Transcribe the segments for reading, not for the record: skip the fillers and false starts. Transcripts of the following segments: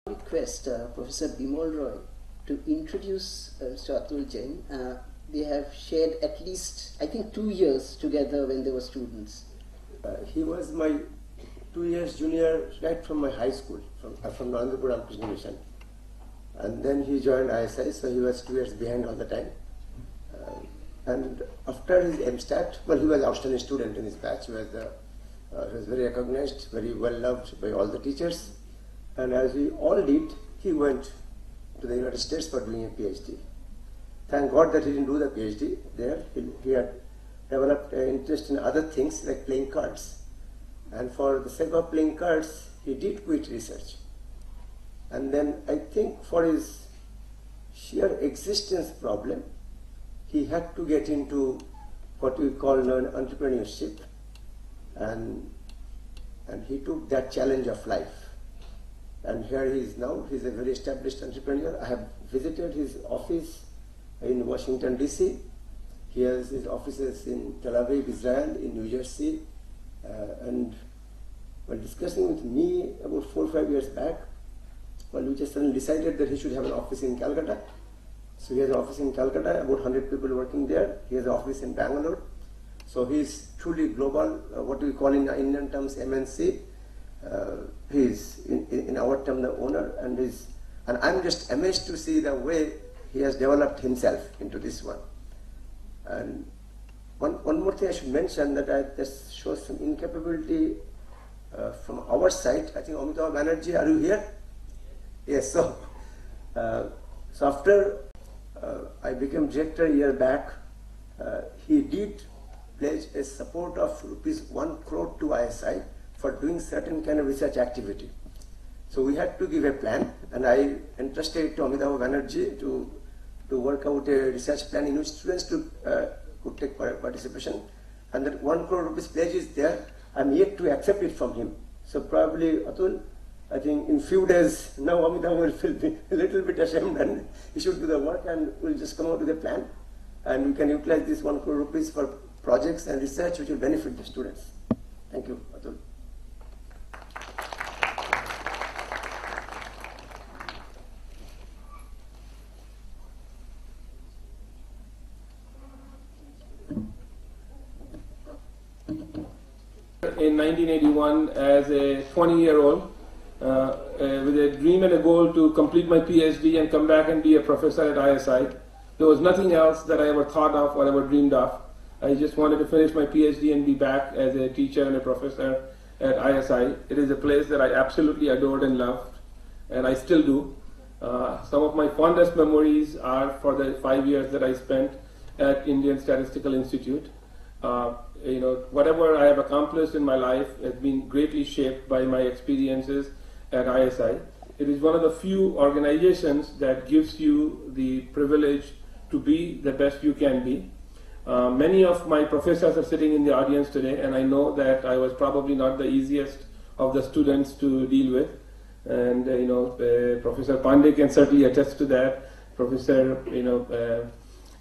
Request Professor Bimal Roy to introduce Mr. Atul Jain. They have shared at least, I think, 2 years together when they were students. He was my 2 years junior right from my high school, from Nandapuram Krishna Mission. And then he joined ISI, so he was 2 years behind all the time. And after his MStat, well, he was an outstanding student in his batch. He was very recognized, very well loved by all the teachers. And as we all did, he went to the United States for doing a PhD. Thank God that he didn't do the PhD there. He had developed an interest in other things like playing cards. And for the sake of playing cards, he did quit research. And then I think for his sheer existence problem, he had to get into what we call entrepreneurship. And he took that challenge of life. And here he is now. He's a very established entrepreneur. I have visited his office in Washington, D.C. He has his offices in Tel Aviv, Israel, in New Jersey. And while discussing with me about 4 or 5 years back, well, we just suddenly decided that he should have an office in Calcutta. So he has an office in Calcutta, about 100 people working there. He has an office in Bangalore. So he's truly global, what we call in Indian terms MNC. He's in our term the owner, and I'm just amazed to see the way he has developed himself into this one. And one more thing I should mention, that this shows some incapability from our side. I think Amitabh Banerjee, are you here? Yes. So after I became director a year back, he did pledge a support of ₹1 crore to ISI for doing certain kind of research activity. So we had to give a plan, and I entrusted it to Amitabh Banerjee to work out a research plan in which students could take participation. And that ₹1 crore pledge is there. I'm yet to accept it from him. So probably, Atul, I think in few days, now Amitabh will feel a little bit ashamed and he should do the work, and we'll just come out with a plan. And we can utilize this ₹1 crore for projects and research which will benefit the students. Thank you, Atul. In 1981 as a 20-year-old with a dream and a goal to complete my PhD and come back and be a professor at ISI. There was nothing else that I ever thought of or ever dreamed of. I just wanted to finish my PhD and be back as a teacher and a professor at ISI. It is a place that I absolutely adored and loved, and I still do. Some of my fondest memories are for the 5 years that I spent at Indian Statistical Institute. Whatever I have accomplished in my life has been greatly shaped by my experiences at ISI. It is one of the few organizations that gives you the privilege to be the best you can be. Many of my professors are sitting in the audience today, and I know that I was probably not the easiest of the students to deal with. And Professor Pandey can certainly attest to that. Professor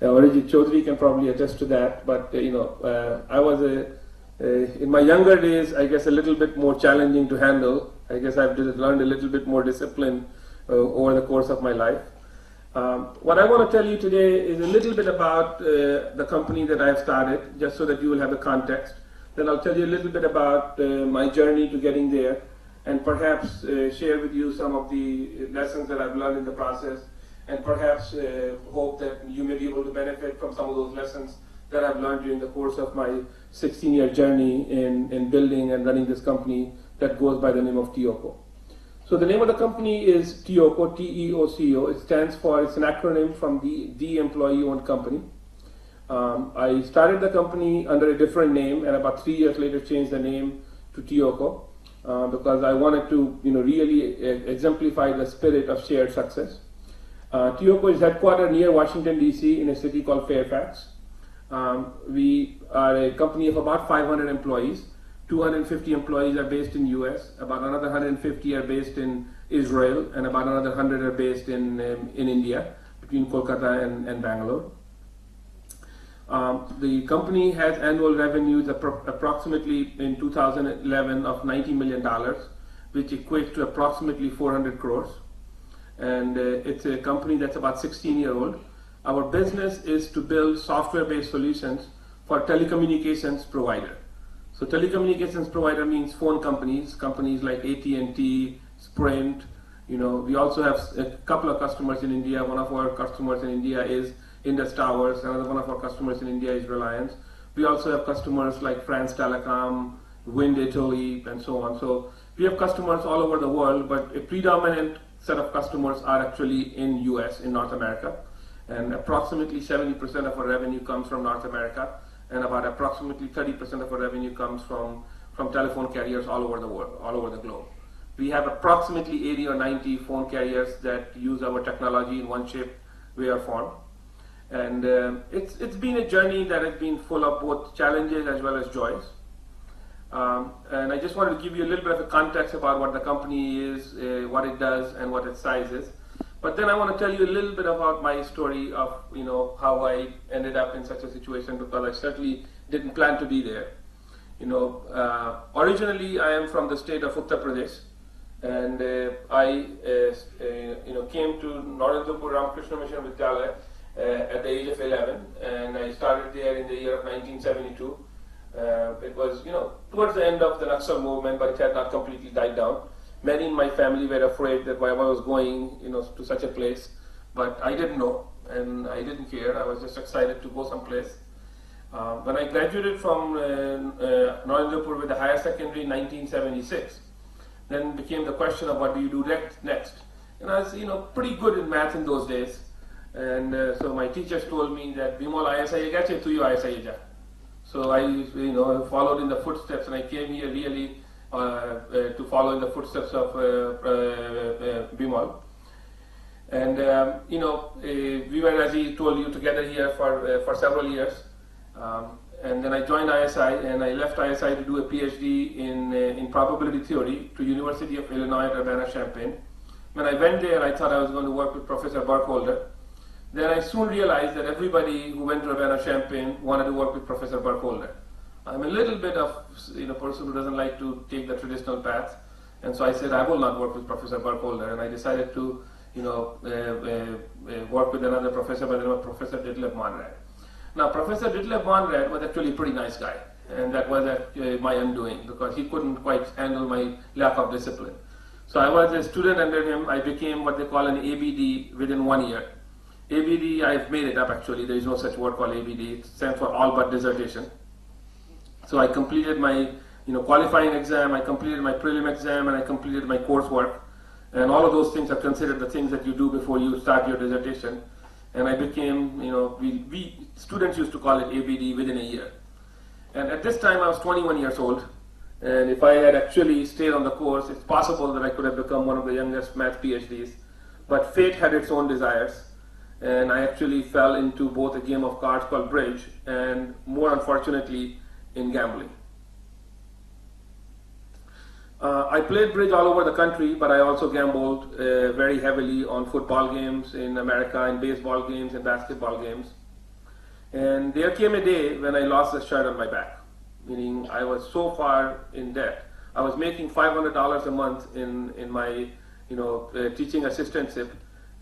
Arijit Chaudhary can probably attest to that. But I was in my younger days, I guess, a little bit more challenging to handle. I guess I've learned a little bit more discipline over the course of my life. What I want to tell you today is a little bit about the company that I've started, just so that you will have the context. Then I'll tell you a little bit about my journey to getting there, and perhaps share with you some of the lessons that I've learned in the process, and perhaps hope that you may be able to benefit from some of those lessons that I've learned during the course of my 16-year journey in building and running this company that goes by the name of Teoco. So the name of the company is Teoco, T-E-O-C-O. It's an acronym from the employee-owned company. I started the company under a different name, and about 3 years later changed the name to Teoco because I wanted to really exemplify the spirit of shared success. Teoco is headquartered near Washington, D.C. in a city called Fairfax. We are a company of about 500 employees. 250 employees are based in US, about another 150 are based in Israel, and about another 100 are based in India, between Kolkata and Bangalore. The company has annual revenues approximately in 2011 of $90 million, which equates to approximately 400 crores. and it's a company that's about 16-year-old. Our business is to build software-based solutions for telecommunications provider. So telecommunications provider means phone companies like AT&T, Sprint. We also have a couple of customers in India. One of our customers in India is Indus Towers. Another one of our customers in India is Reliance. We also have customers like France Telecom, Wind Italy, and so on. So we have customers all over the world, but a predominant set of customers are actually in US, in North America. And approximately 70% of our revenue comes from North America, and about approximately 30% of our revenue comes from telephone carriers all over the world, all over the globe. We have approximately 80 or 90 phone carriers that use our technology in one shape, way, or form. And it's been a journey that has been full of both challenges as well as joys. And I just wanted to give you a little bit of a context about what the company is, what it does, and what its size is. But then I want to tell you a little bit about my story of how I ended up in such a situation, because I certainly didn't plan to be there. Originally I am from the state of Uttar Pradesh, and I came to Narendra Ramakrishna Mission Vidyalaya at the age of 11, and I started there in the year of 1972. It was towards the end of the Naxal movement, but it had not completely died down. Many in my family were afraid that why I was going to such a place, but I didn't know, and I didn't care. I was just excited to go someplace. When I graduated from Narendrapur with a higher secondary in 1976, then became the question of what do you do next. And I was pretty good in math in those days, and so my teachers told me that Bimol ISIAA gache, tu ISIAA ja. So I followed in the footsteps, and I came here really to follow in the footsteps of Bimal. And we were, as he told you, together here for several years. And then I joined ISI, and I left ISI to do a PhD in probability theory to University of Illinois at Urbana-Champaign. When I went there, I thought I was going to work with Professor Burkholder. Then I soon realized that everybody who went to Urbana-Champaign wanted to work with Professor Burkholder. I'm a little bit of person who doesn't like to take the traditional path, and so I said I will not work with Professor Burkholder, and I decided to work with another professor by the name of Professor Ditlev Monrad. Now, Professor Ditlev Monrad was actually a pretty nice guy, and that was my undoing, because he couldn't quite handle my lack of discipline. So I was a student under him. I became what they call an ABD within 1 year. ABD, I've made it up actually. There is no such word called ABD. It stands for all but dissertation. So I completed my qualifying exam, I completed my prelim exam, and I completed my coursework. And all of those things are considered the things that you do before you start your dissertation. And I became, we students used to call it ABD within a year. And at this time I was 21 years old. And if I had actually stayed on the course, it's possible that I could have become one of the youngest math PhDs. But fate had its own desires. And I actually fell into both a game of cards called bridge, and more unfortunately, in gambling. I played bridge all over the country, but I also gambled very heavily on football games in America, and baseball games and basketball games. And there came a day when I lost the shirt on my back, meaning I was so far in debt. I was making $500 a month in my teaching assistantship,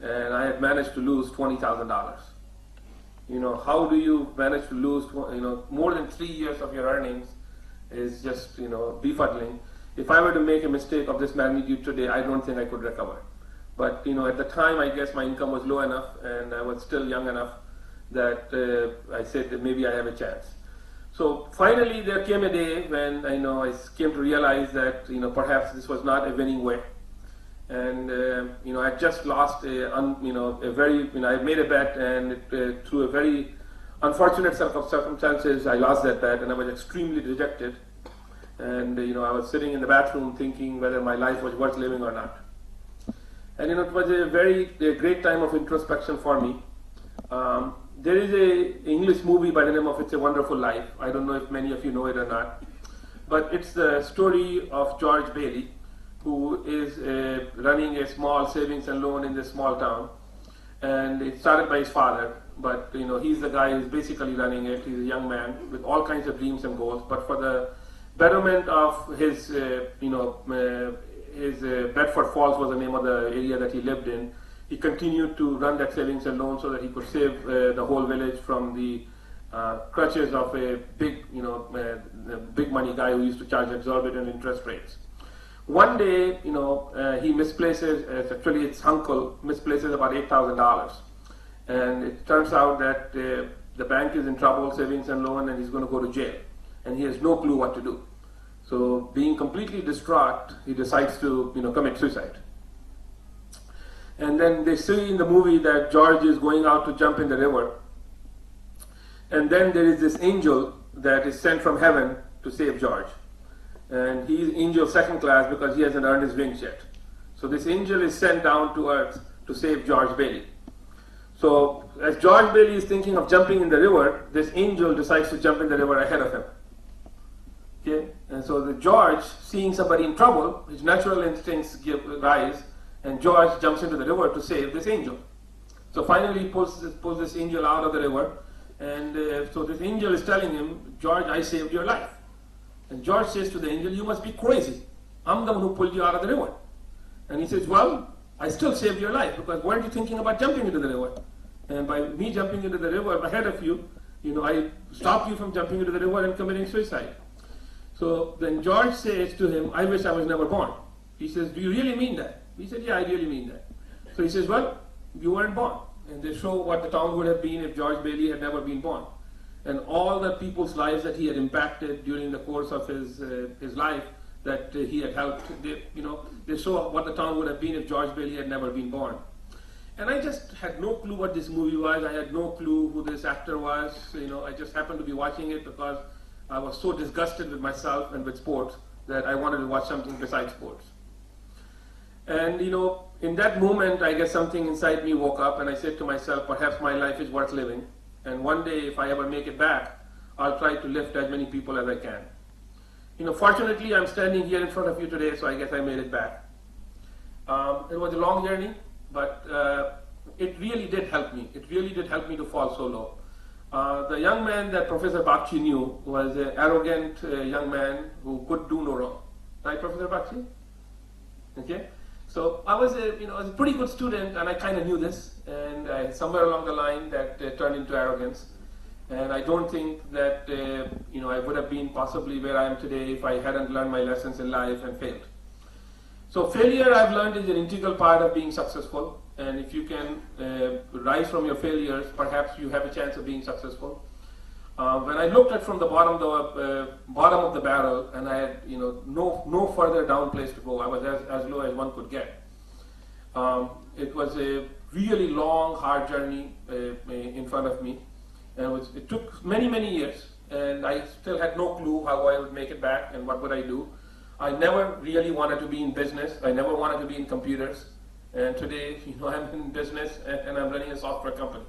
and I had managed to lose $20,000. How do you manage to lose more than 3 years of your earnings is just befuddling. If I were to make a mistake of this magnitude today, I don't think I could recover. But at the time, I guess my income was low enough, and I was still young enough that I said that maybe I have a chance. So finally, there came a day when I came to realize that perhaps this was not a winning way. And I just lost I made a bet, and through a very unfortunate set of circumstances, I lost that bet, and I was extremely dejected. And I was sitting in the bathroom thinking whether my life was worth living or not. And it was a great time of introspection for me. There is a English movie by the name of It's a Wonderful Life. I don't know if many of you know it or not, but it's the story of George Bailey, who is running a small savings and loan in this small town. And it started by his father, but he's the guy who's basically running it. He's a young man with all kinds of dreams and goals, but for the betterment of his Bedford Falls was the name of the area that he lived in. he continued to run that savings and loan so that he could save the whole village from the clutches of a big, big money guy who used to charge exorbitant interest rates. One day, he misplaces, actually its uncle misplaces about $8,000. And it turns out that the bank is in trouble, savings and loan, and he's going to go to jail. And he has no clue what to do. So being completely distraught, he decides to commit suicide. And then they see in the movie that George is going out to jump in the river. And then there is this angel that is sent from heaven to save George. And he is angel second class because he hasn't earned his wings yet. So this angel is sent down to earth to save George Bailey. So as George Bailey is thinking of jumping in the river, this angel decides to jump in the river ahead of him. Okay? And so the George, seeing somebody in trouble, his natural instincts give rise, and George jumps into the river to save this angel. So finally he pulls this angel out of the river, and so this angel is telling him, George, I saved your life. And George says to the angel, you must be crazy. I'm the one who pulled you out of the river. And he says, well, I still saved your life, because weren't you thinking about jumping into the river? And by me jumping into the river ahead of you, I stopped you from jumping into the river and committing suicide. So then George says to him, I wish I was never born. He says, do you really mean that? He said, yeah, I really mean that. So he says, well, you weren't born. And they show what the town would have been if George Bailey had never been born. And all the people's lives that he had impacted during the course of his life that he had helped, they show what the town would have been if George Bailey had never been born. And I just had no clue what this movie was. I had no clue who this actor was. I just happened to be watching it because I was so disgusted with myself and with sports that I wanted to watch something besides sports. And in that moment, I guess something inside me woke up, and I said to myself, perhaps my life is worth living. And one day, if I ever make it back, I'll try to lift as many people as I can. Fortunately, I'm standing here in front of you today, so I guess I made it back. It was a long journey, but it really did help me. It really did help me to fall so low. The young man that Professor Bakshi knew was an arrogant young man who could do no wrong. Right, Professor Bakshi? Okay? So I was a pretty good student, and I kind of knew this, and somewhere along the line that turned into arrogance. And I don't think that I would have been possibly where I am today if I hadn't learned my lessons in life and failed. So failure, I've learned, is an integral part of being successful. And if you can rise from your failures, perhaps you have a chance of being successful. When I looked at from the bottom of the barrel, and I had no further down place to go, I was as low as one could get. It was a really long, hard journey in front of me, and it took many years, and I still had no clue how I would make it back and what would I do. I never really wanted to be in business. I never wanted to be in computers, and today I'm in business and I'm running a software company.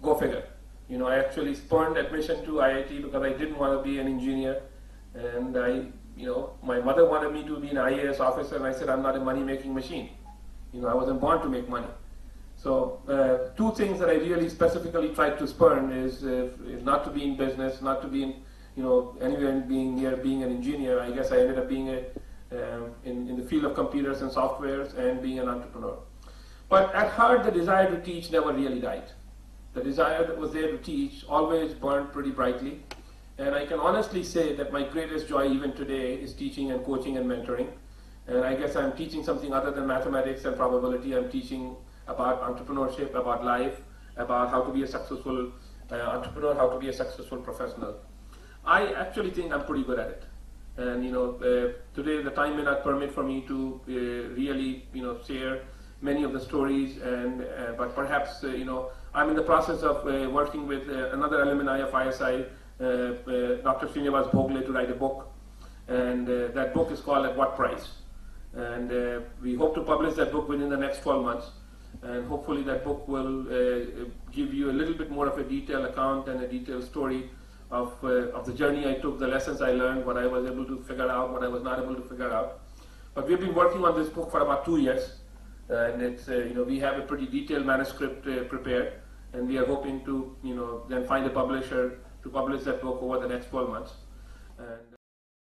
Go figure. I actually spurned admission to IIT because I didn't want to be an engineer, and my mother wanted me to be an IAS officer, and I said I'm not a money-making machine. I wasn't born to make money. So two things that I really specifically tried to spurn is not to be in business, not to be in anywhere near being an engineer. I guess I ended up being in the field of computers and softwares and being an entrepreneur. But at heart, the desire to teach never really died. The desire that was there to teach always burned pretty brightly. And I can honestly say that my greatest joy even today is teaching and coaching and mentoring. And I guess I'm teaching something other than mathematics and probability. I'm teaching about entrepreneurship, about life, about how to be a successful entrepreneur, how to be a successful professional. I actually think I'm pretty good at it. And today the time may not permit for me to really share many of the stories, but perhaps I'm in the process of working with another alumni of ISI, Dr. Srinivas Bhogle, to write a book, and that book is called At What Price? And we hope to publish that book within the next 12 months, and hopefully that book will give you a little bit more of a detailed account and a detailed story of the journey I took, the lessons I learned, what I was able to figure out, what I was not able to figure out. But we've been working on this book for about 2 years, and it's we have a pretty detailed manuscript prepared, and we are hoping to then find a publisher to publish that book over the next 12 months. And